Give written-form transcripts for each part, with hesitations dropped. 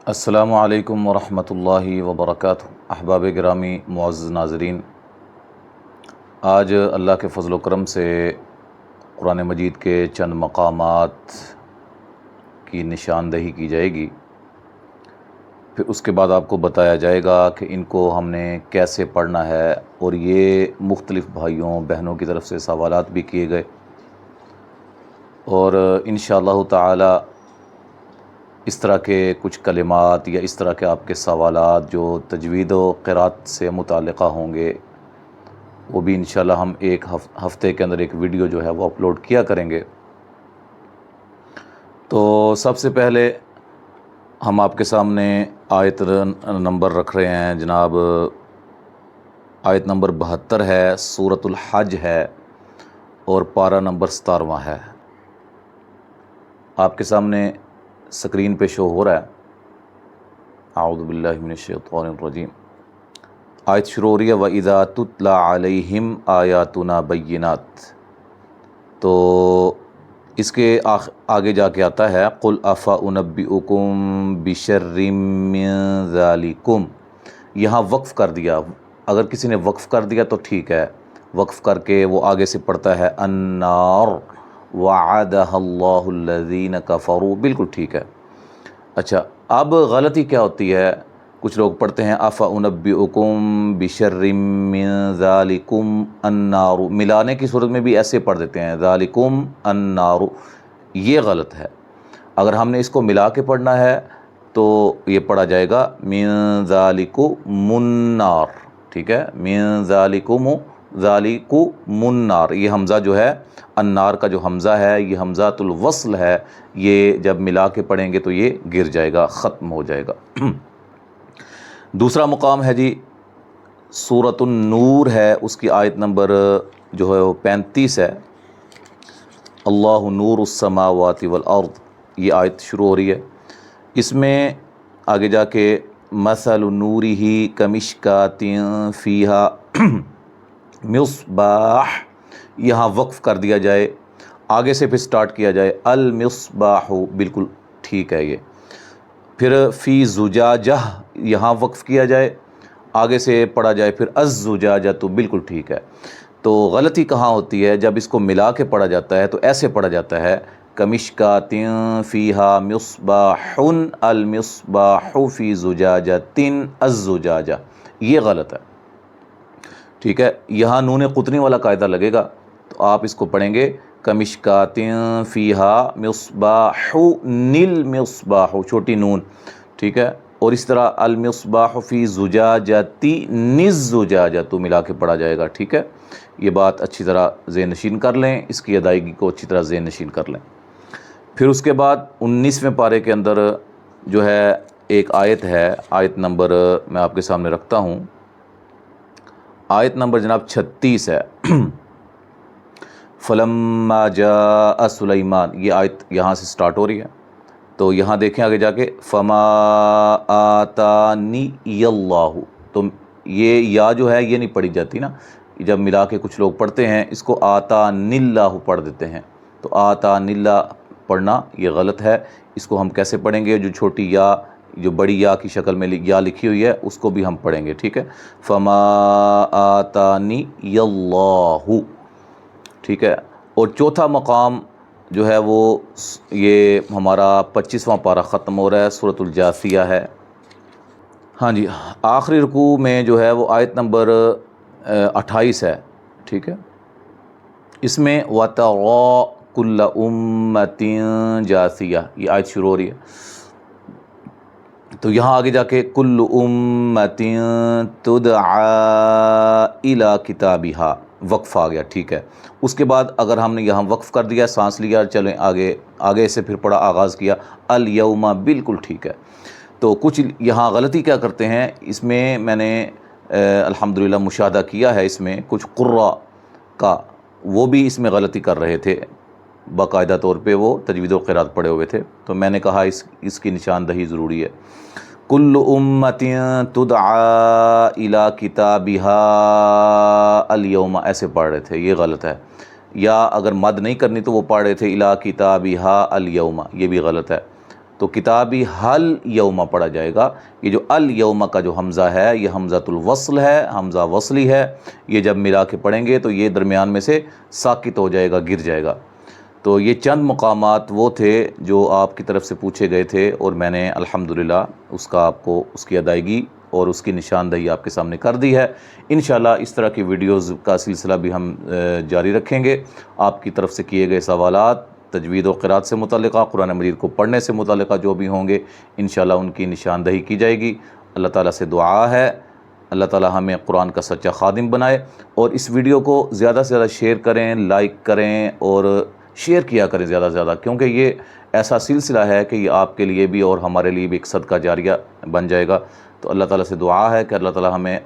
السلام علیکم ورحمۃ اللہ وبرکاتہ۔ احباب گرامی معزز ناظرین، آج اللہ کے فضل و کرم سے قرآن مجید کے چند مقامات کی نشاندہی کی جائے گی، پھر اس کے بعد آپ کو بتایا جائے گا کہ ان کو ہم نے کیسے پڑھنا ہے، اور یہ مختلف بھائیوں بہنوں کی طرف سے سوالات بھی کیے گئے، اور انشاءاللہ تعالی اس طرح کے کچھ کلمات یا اس طرح کے آپ کے سوالات جو تجوید و قرات سے متعلقہ ہوں گے، وہ بھی انشاءاللہ ہم ایک ہفتے کے اندر ایک ویڈیو جو ہے وہ اپلوڈ کیا کریں گے۔ تو سب سے پہلے ہم آپ کے سامنے آیت نمبر رکھ رہے ہیں جناب، آیت نمبر 72 ہے، سورۃ الحج ہے، اور پارہ نمبر 17 ہے۔ آپ کے سامنے سکرین پہ شو ہو رہا ہے۔ اعوذ باللہ من الشیطان الرجیم۔ آیت شروع ہو رہی ہے وَإِذَا تُتْلَى عَلَيْهِمْ آیاتُنَا بَيِّنَاتٍ، تو اس کے آگے جا کے آتا ہے قُلْ أَفَأُنَبِّئُكُم بِشَرٍّ مِّن ذَلِكُمْ۔ یہاں وقف کر دیا، اگر کسی نے وقف کر دیا تو ٹھیک ہے، وقف کر کے وہ آگے سے پڑھتا ہے النار وعدها اللہ الذین کفروا، بالکل ٹھیک ہے۔ اچھا، اب غلطی کیا ہوتی ہے؟ کچھ لوگ پڑھتے ہیں افانبئکم بشر من ذالکم النار، ملانے کی صورت میں بھی ایسے پڑھ دیتے ہیں ذالکم النار، یہ غلط ہے۔ اگر ہم نے اس کو ملا کے پڑھنا ہے تو یہ پڑھا جائے گا من ذالکم النار، ٹھیک ہے، من ذالکم النار۔ یہ حمزہ جو ہے النار کا جو حمزہ ہے، یہ حمزۃ الوصل ہے، یہ جب ملا کے پڑھیں گے تو یہ گر جائے گا، ختم ہو جائے گا۔ دوسرا مقام ہے جی سورۃ النور ہے، اس کی آیت نمبر جو ہے وہ 35 ہے، اللہ نور السماوات والارض، یہ آیت شروع ہو رہی ہے۔ اس میں آگے جا کے مثل نورہ کمشکات فیہا مصباح، یہاں وقف کر دیا جائے، آگے سے پھر سٹارٹ کیا جائے المصباح، بالکل ٹھیک ہے یہ۔ پھر فی زجاجہ، یہاں وقف کیا جائے، آگے سے پڑھا جائے پھر الزجاجہ، تو بالکل ٹھیک ہے۔ تو غلطی کہاں ہوتی ہے؟ جب اس کو ملا کے پڑھا جاتا ہے تو ایسے پڑھا جاتا ہے کمشکات فیہا مصباح المصباح فی زجاجۃ الزجاجہ، یہ غلط ہے، ٹھیک ہے۔ یہاں نون قطنی والا قاعدہ لگے گا، تو آپ اس کو پڑھیں گے کمشکات فیہا مصباح المصباح، چھوٹی نون، ٹھیک ہے۔ اور اس طرح المصباح فی زجاجۃ الزجاجہ، تو ملا کے پڑھا جائے گا، ٹھیک ہے۔ یہ بات اچھی طرح ذہن نشین کر لیں، اس کی ادائیگی کو اچھی طرح ذہن نشین کر لیں۔ پھر اس کے بعد 19ویں پارے کے اندر جو ہے ایک آیت ہے، آیت نمبر میں آپ کے سامنے رکھتا ہوں، آیت نمبر جناب 36 ہے، فلما جاء سلیمان، یہ آیت یہاں سے سٹارٹ ہو رہی ہے۔ تو یہاں دیکھیں آگے جا کے فما آتانی اللہ، تو یہ یا جو ہے یہ نہیں پڑھی جاتی نا، جب ملا کے کچھ لوگ پڑھتے ہیں اس کو آتانی اللہ پڑھ دیتے ہیں، تو آتانی اللہ پڑھنا یہ غلط ہے۔ اس کو ہم کیسے پڑھیں گے؟ جو چھوٹی یا جو بڑی یا کی شکل میں یا لکھی ہوئی ہے اس کو بھی ہم پڑھیں گے، ٹھیک ہے۔ فما آتانی اللہ، ٹھیک ہے۔ اور چوتھا مقام جو ہے وہ یہ ہمارا 25واں پارہ ختم ہو رہا ہے، سورۃ الجاثیہ ہے۔ ہاں جی، آخری رکوع میں جو ہے وہ آیت نمبر 28 ہے، ٹھیک ہے۔ اس میں وَتَرَىٰ كُلَّ أُمَّةٍ جَاثِيَةٍ، یہ آیت شروع ہو رہی ہے۔ تو یہاں آگے جا کے کل امت تدعا الی کتابہا، وقف آ گیا، ٹھیک ہے۔ اس کے بعد اگر ہم نے یہاں وقف کر دیا، سانس لیا، چلیں آگے سے پھر پڑھا، آغاز کیا الیوم، بالکل ٹھیک ہے۔ تو کچھ یہاں غلطی کیا کرتے ہیں، اس میں نے الحمدللہ مشاہدہ کیا ہے، اس میں کچھ قراء کا وہ بھی اس میں غلطی کر رہے تھے، باقاعدہ طور پہ وہ تجوید و قرات پڑھے ہوئے تھے، تو میں نے کہا اس کی نشاندہی ضروری ہے۔ کل امت تدعا الی کتابہا الیوم، ایسے پڑھ رہے تھے، یہ غلط ہے۔ یا اگر مد نہیں کرنی تو وہ پڑھ رہے تھے الی کتابہا الیوم، یہ بھی غلط ہے۔ تو کتابی حل یوم پڑھا جائے گا۔ یہ جو الیوم کا جو حمزہ ہے یہ حمزۃ الوصل ہے، حمزہ وصلی ہے، یہ جب ملا کے پڑھیں گے تو یہ درمیان میں سے ساکت ہو جائے گا، گر جائے گا۔ تو یہ چند مقامات وہ تھے جو آپ کی طرف سے پوچھے گئے تھے، اور میں نے الحمدللہ اس کا آپ کو اس کی ادائیگی اور اس کی نشاندہی آپ کے سامنے کر دی ہے۔ انشاءاللہ اس طرح کی ویڈیوز کا سلسلہ بھی ہم جاری رکھیں گے۔ آپ کی طرف سے کیے گئے سوالات تجوید و قرات سے متعلقہ، قرآن مجید کو پڑھنے سے متعلقہ جو بھی ہوں گے انشاءاللہ ان کی نشاندہی کی جائے گی۔ اللہ تعالیٰ سے دعا ہے اللہ تعالیٰ ہمیں قرآن کا سچا خادم بنائے، اور اس ویڈیو کو زیادہ سے زیادہ شیئر کریں، لائک کریں اور شیئر کیا کریں زیادہ سے زیادہ، کیونکہ یہ ایسا سلسلہ ہے کہ یہ آپ کے لیے بھی اور ہمارے لیے بھی ایک صدقہ جاریہ بن جائے گا۔ تو اللہ تعالیٰ سے دعا ہے کہ اللہ تعالیٰ ہمیں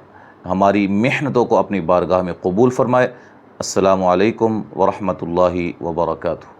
ہماری محنتوں کو اپنی بارگاہ میں قبول فرمائے۔ السلام علیکم ورحمۃ اللہ وبرکاتہ۔